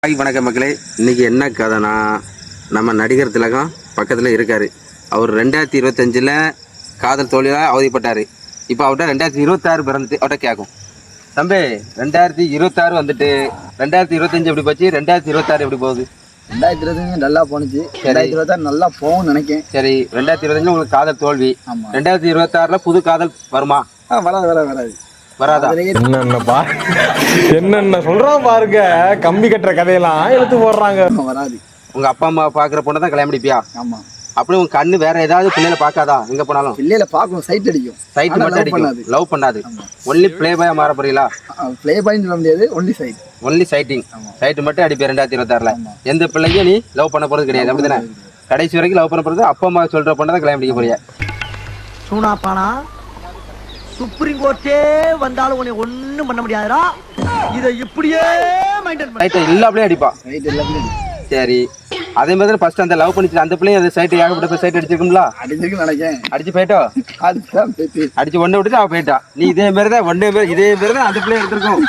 வணக்கம் மக்களே. இன்னைக்கு என்ன கதைனா, நம்ம நடிகர் திலகம் பக்கத்தில் இருக்கார். அவர் 2025 காதல் தோல்வியாக அவதிப்பட்டார். இப்போ அவர்கிட்ட 2026 பிறந்துட்டு அவர்கிட்ட கேட்கும், தம்பி 2026 வந்துட்டு 2025 எப்படி போச்சு, 2026 எப்படி போகுது? 2025 நல்லா போனுச்சு. 2026 நல்லா போகும்னு நினைக்கிறேன். சரி, 2025 உங்களுக்கு காதல் தோல்வி. 2026 புது காதல் வருமா? வராது. வராதா? என்னென்ன சொல்றான் பாருங்க. கம்பி கட்டுற கதையெல்லாம் எடுத்து போடுறாங்க. வராது. உங்க அப்பா அம்மா பாக்குற பொண்ணை தான் கல்யாணம் பண்ணிப்பியா? ஆமா. அப்படி உங்க கண்ணு வேற ஏதாவது பிள்ளைல பாக்காதா? எங்க போனாலும் பிள்ளைல பாக்கும், சைட் அடிக்கும். சைட் மட்டும் அடிக்கும், லவ் பண்ணாது. ஒன்லி பிளே பாயா மாற போறீங்களா? பிளே பாய்னு சொல்ல முடியாது, only sight. Only sighting. Sight மட்டும் அடிப்பேன் 2026. எந்த பிள்ளைக்கும் நீ லவ் பண்ண போறது கிடையாது, அப்படிதானே? கடைசி வரைக்கும் லவ் பண்ண போறது அப்பா அம்மா சொல்ற பொண்ணை தான் கல்யாணம் பண்ணிக்க போறியா? சூனாப்பானா, சுப்ரீம் கோர்ட்டே வந்தாலும் உன்னை ஒண்ணும் பண்ண முடியாதுடா. இதை இப்படியே மெயின்டைன் பண்ண. சைட்டை எல்லா பிள்ளையும் அடிப்பா. சைட் எல்லாமே சரி, அதே மாதிரி ஃபர்ஸ்ட் அந்த லவ் பண்ணிச்சு அந்த பிள்ளையும் அந்த சைட்டு ஏகப்பட்ட சைட் அடிச்சிருக்கும்ல? அடிச்சிருக்கு நினைக்கிறேன். அடிச்சு போயிட்டோ? அதுதான் பேச்சு. அடிச்சு ஒண்ணு விட்டுட்டு அவ போயிட்டா. நீ இதே மாதிரி தான் அந்த பிள்ளைய எடுத்திருக்கும்.